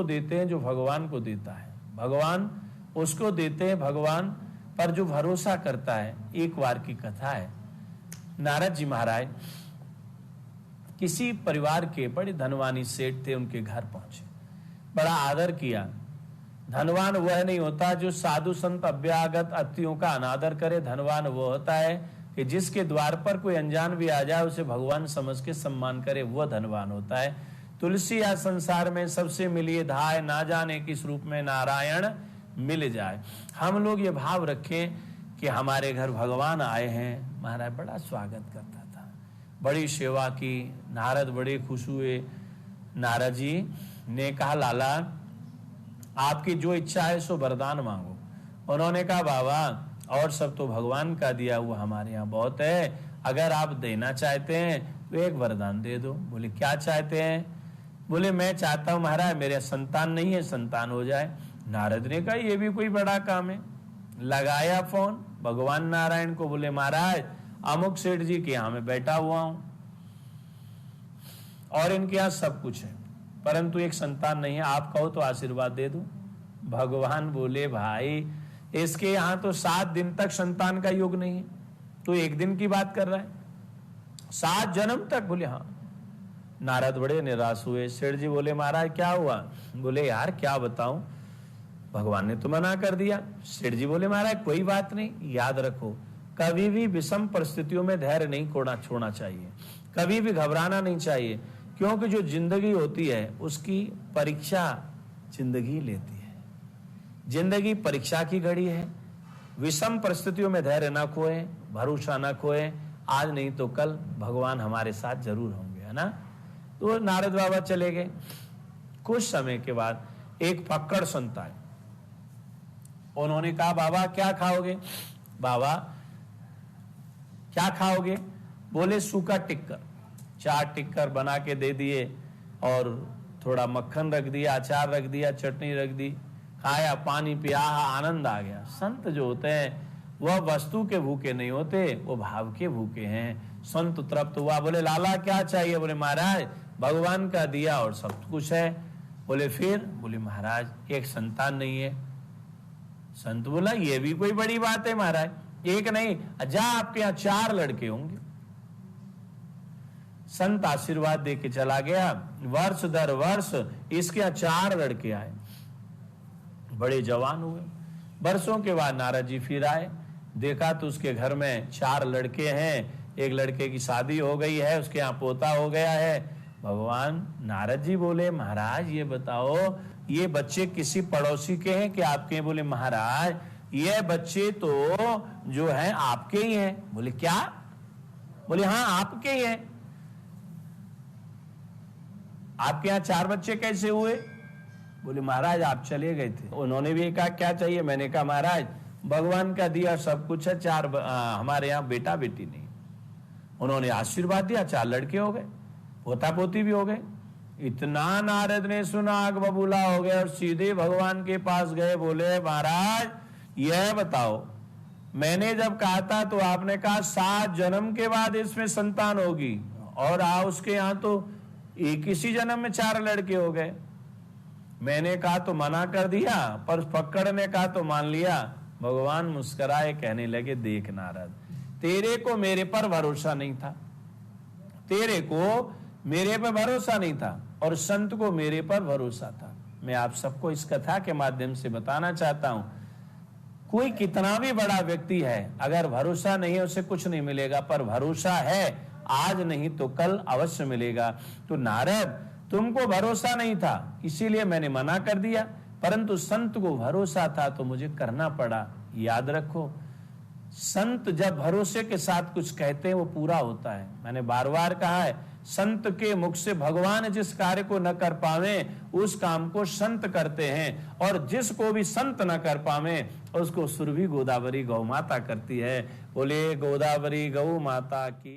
उसको देते हैं जो भगवान को देता है, भगवान उसको देते हैं भगवान पर जो भरोसा करता है। एक बार की कथा है, नारद जी महाराज किसी परिवार के बड़े धनवानी सेठ थे, उनके घर पहुंचे, बड़ा आदर किया। धनवान वह नहीं होता जो साधु संत अभ्यागत अतिथियों का अनादर करे, धनवान वो होता है कि जिसके द्वार पर कोई अनजान भी आ जाए उसे भगवान समझ के सम्मान करे, वह धनवान होता है। तुलसी या संसार में सबसे मिलिए धाय, ना जाने किस रूप में नारायण मिल जाए। हम लोग ये भाव रखें कि हमारे घर भगवान आए हैं। महाराज बड़ा स्वागत करता था, बड़ी सेवा की। नारद बड़े खुश हुए। नारद जी ने कहा, लाला आपकी जो इच्छा है सो वरदान मांगो। उन्होंने कहा, बाबा और सब तो भगवान का दिया हुआ हमारे यहाँ बहुत है, अगर आप देना चाहते हैं तो एक वरदान दे दो। बोले क्या चाहते हैं? बोले मैं चाहता हूं महाराज मेरे संतान नहीं है, संतान हो जाए। नारद ने कहा ये भी कोई बड़ा काम है। लगाया फोन भगवान नारायण को, बोले महाराज अमुक सेठ जी के यहाँ मैं बैठा हुआ हूं और इनके यहाँ सब कुछ है परंतु एक संतान नहीं है, आप कहो तो आशीर्वाद दे दूं। भगवान बोले भाई इसके यहाँ तो 7 दिन तक संतान का योग नहीं है, तो एक दिन की बात कर रहा है, 7 जन्म तक? बोले हाँ। नारद बड़े निराश हुए। सेठ जी बोले महाराज क्या हुआ? बोले यार क्या बताऊं, भगवान ने तो मना कर दिया। सेठ जी बोले महाराज कोई बात नहीं, याद रखो कभी भी विषम परिस्थितियों में धैर्य नहीं छोड़ना चाहिए, कभी भी घबराना नहीं चाहिए, क्योंकि जो जिंदगी होती है उसकी परीक्षा जिंदगी लेती है। जिंदगी परीक्षा की घड़ी है। विषम परिस्थितियों में धैर्य ना खोए, भरोसा ना खोए, आज नहीं तो कल भगवान हमारे साथ जरूर होंगे, है ना। तो नारद बाबा चले गए। कुछ समय के बाद एक फक्कड़ संत आए। उन्होंने कहा बाबा क्या खाओगे? बाबा क्या खाओगे? बोले सूखा टिक्कर। 4 टिक्कर बना के दे दिए और थोड़ा मक्खन रख दिया, अचार रख दिया, चटनी रख दी, खाया, पानी पिया, आनंद आ गया। संत जो होते हैं वह वस्तु के भूखे नहीं होते, वो भाव के भूखे हैं। संत तृप्त हुआ। बोले लाला क्या चाहिए? बोले महाराज भगवान का दिया और सब कुछ है। बोले फिर? बोले महाराज एक संतान नहीं है। संत बोला ये भी कोई बड़ी बात है महाराज, एक नहीं जा आपके यहाँ 4 लड़के होंगे। संत आशीर्वाद दे के चला गया। वर्ष दर वर्ष इसके यहाँ 4 लड़के आए, बड़े जवान हुए। बरसों के बाद नारद जी फिर आए, देखा तो उसके घर में 4 लड़के हैं, एक लड़के की शादी हो गई है, उसके यहाँ पोता हो गया है। भगवान नारद जी बोले महाराज ये बताओ ये बच्चे किसी पड़ोसी के हैं कि आपके? बोले महाराज ये बच्चे तो जो हैं आपके ही हैं। बोले क्या? बोले हाँ आपके ही हैं। आपके यहाँ 4 बच्चे कैसे हुए? बोले महाराज आप चले गए थे। उन्होंने भी कहा क्या चाहिए? मैंने कहा महाराज भगवान का दिया सब कुछ है, 4 हमारे यहाँ बेटा बेटी नहीं। उन्होंने आशीर्वाद दिया, 4 लड़के हो गए, पोता पोती भी हो गए। इतना नारद ने सुना, आग बबूला हो गया और सीधे भगवान के पास गए। बोले महाराज यह बताओ मैंने जब कहा था तो आपने कहा 7 जन्म के बाद इसमें संतान होगी, और उसके यहाँ तो एक इसी जन्म में 4 लड़के हो गए। मैंने कहा तो मना कर दिया, पर फक्कड़ ने कहा तो मान लिया। भगवान मुस्कुराए, कहने लगे देख नारद तेरे को मेरे पर भरोसा नहीं था, तेरे को मेरे पर भरोसा नहीं था और संत को मेरे पर भरोसा था। मैं आप सबको इस कथा के माध्यम से बताना चाहता हूं, कोई कितना भी बड़ा व्यक्ति है अगर भरोसा नहीं है उसे कुछ नहीं मिलेगा, पर भरोसा है आज नहीं तो कल अवश्य मिलेगा। तो नारद तुमको भरोसा नहीं था इसीलिए मैंने मना कर दिया, परंतु संत को भरोसा था तो मुझे करना पड़ा। याद रखो संत जब भरोसे के साथ कुछ कहते हैं वो पूरा होता है। मैंने बार बार कहा है संत के मुख से भगवान जिस कार्य को न कर पावे उस काम को संत करते हैं, और जिसको भी संत न कर पावे उसको सुरभि गोदावरी गौ माता करती है। बोले गोदावरी गौ माता की।